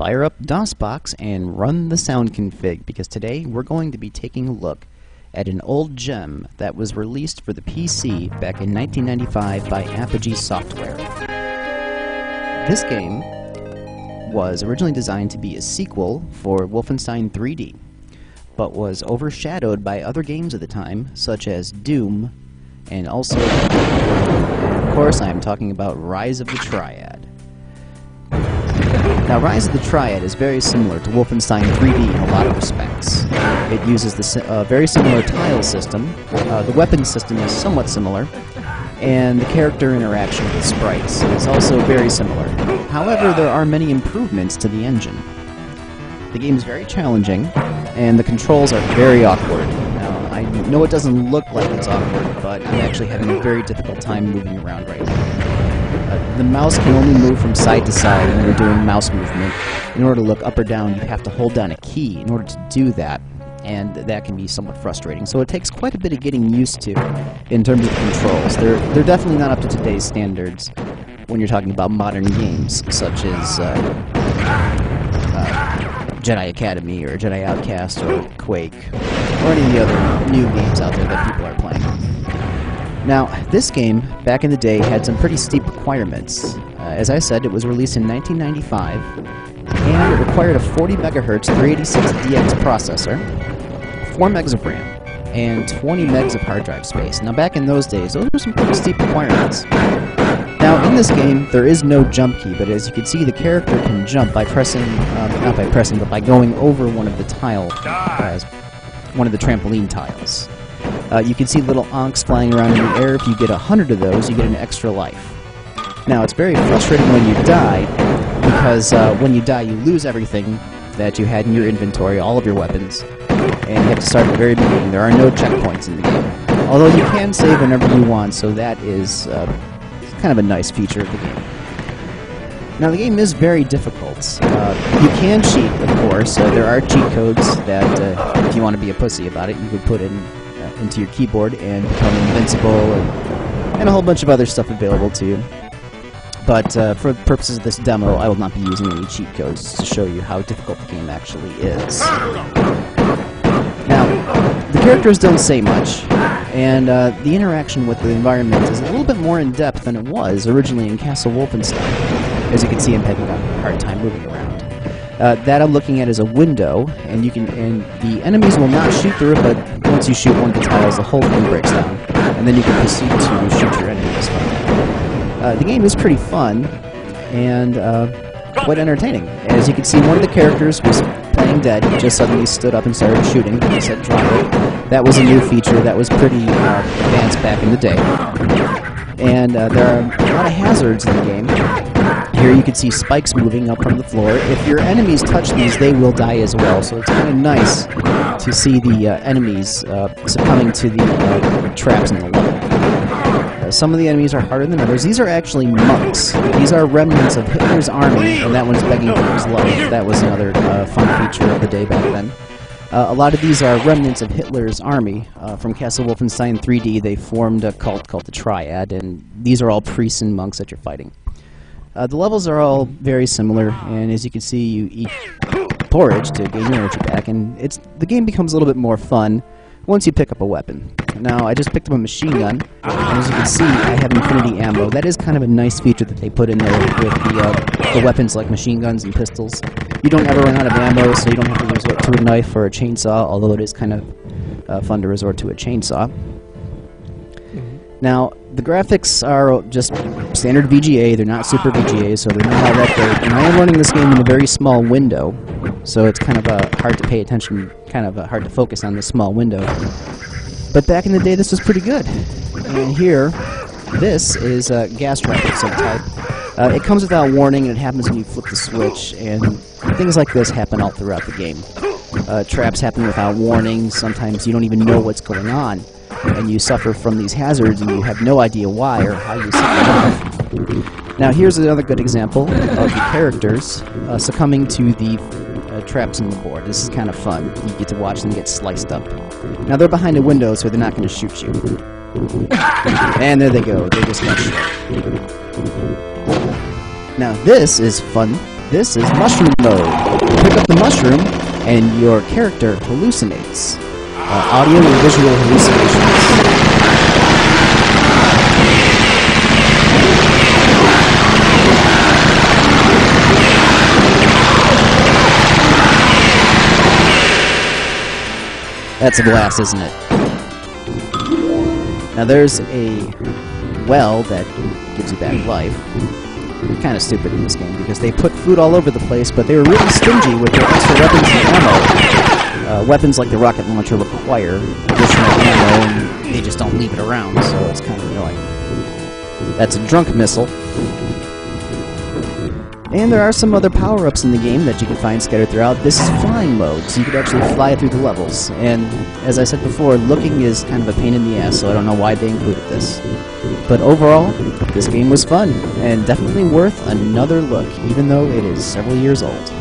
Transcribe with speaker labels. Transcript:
Speaker 1: fire up DOSBox and run the sound config, because today we're going to be taking a look at an old gem that was released for the PC back in 1995 by Apogee Software. This game was originally designed to be a sequel for Wolfenstein 3D, but was overshadowed by other games at the time, such as Doom, and also, of course, I am talking about Rise of the Triad. Now, Rise of the Triad is very similar to Wolfenstein 3D in a lot of respects. It uses the very similar tile system, the weapon system is somewhat similar, and the character interaction with sprites is also very similar. However, there are many improvements to the engine. The game is very challenging, and the controls are very awkward. Now, I know it doesn't look like it's awkward, but I'm actually having a very difficult time moving around right now. The mouse can only move from side to side when you're doing mouse movement. In order to look up or down, you have to hold down a key in order to do that, and that can be somewhat frustrating. So it takes quite a bit of getting used to in terms of controls. They're definitely not up to today's standards when you're talking about modern games, such as Jedi Academy or Jedi Outcast or Quake, or any of the other new games out there that people are playing. Now, this game, back in the day, had some pretty steep requirements. As I said, it was released in 1995, and it required a 40 MHz 386DX processor, 4 megs of RAM, and 20 megs of hard drive space. Now, back in those days, those were some pretty steep requirements. Now, in this game, there is no jump key, but as you can see, the character can jump by pressing, not by pressing, but by going over one of the one of the trampoline tiles. You can see little onks flying around in the air. If you get 100 of those, you get an extra life. Now, it's very frustrating when you die, because when you die, you lose everything that you had in your inventory, all of your weapons, and you have to start at the very beginning. There are no checkpoints in the game, although you can save whenever you want, so that is kind of a nice feature of the game. Now, the game is very difficult. You can cheat, of course. There are cheat codes that, if you want to be a pussy about it, you could put into your keyboard and become invincible, and a whole bunch of other stuff available to you. But for the purposes of this demo, I will not be using any cheat codes to show you how difficult the game actually is. Now, the characters don't say much, and the interaction with the environment is a little bit more in-depth than it was originally in Castle Wolfenstein. As you can see, I'm having a hard time moving around. That I'm looking at is a window, and the enemies will not shoot through it, but once you shoot one of the tiles, the whole thing breaks down, and then you can proceed to shoot your enemies. The game is pretty fun and quite entertaining. As you can see, one of the characters was playing dead. He just suddenly stood up and started shooting. He said, "Drop it." That was a new feature that was pretty advanced back in the day. And there are a lot of hazards in the game. Here you can see spikes moving up from the floor. If your enemies touch these, they will die as well. So it's kind of nice to see the enemies succumbing to the traps in the level. Some of the enemies are harder than others. These are actually monks. These are remnants of Hitler's army, and that one's begging for his life. That was another fun feature of the day back then. A lot of these are remnants of Hitler's army. From Castle Wolfenstein 3D, they formed a cult called the Triad, and these are all priests and monks that you're fighting. The levels are all very similar, and as you can see, you eat porridge to gain your energy back, and the game becomes a little bit more fun once you pick up a weapon. Now, I just picked up a machine gun, and as you can see, I have infinity ammo. That is kind of a nice feature that they put in there with the weapons like machine guns and pistols. You don't ever run out of ammo, so you don't have to resort to a knife or a chainsaw, although it is kind of fun to resort to a chainsaw. Now, the graphics are just standard VGA. They're not super VGA, so they're not all that great. And I am running this game in a very small window, so it's kind of hard to pay attention, kind of hard to focus on this small window. But back in the day, this was pretty good. And here, this is gas trap of some type. It comes without warning, and it happens when you flip the switch, and things like this happen all throughout the game. Traps happen without warning. Sometimes you don't even know what's going on, and you suffer from these hazards, and you have no idea why or how you set them off. Now, here's another good example of the characters succumbing to the traps in the board. This is kind of fun. You get to watch them get sliced up. Now, they're behind a window, so they're not going to shoot you. And there they go. They just got shot. Now, this is fun This is mushroom mode. Pick up the mushroom, and your character hallucinates. Audio and visual hallucinations. That's a blast, isn't it? Now there's a well that gives you back life. Kind of stupid in this game because they put food all over the place, but they were really stingy with their extra weapons and ammo. Weapons like the rocket launcher require additional ammo, and they just don't leave it around, so it's kind of annoying. That's a drunk missile. And there are some other power-ups in the game that you can find scattered throughout. This is flying mode, so you can actually fly through the levels. And as I said before, looking is kind of a pain in the ass, so I don't know why they included this. But overall, this game was fun, and definitely worth another look, even though it is several years old.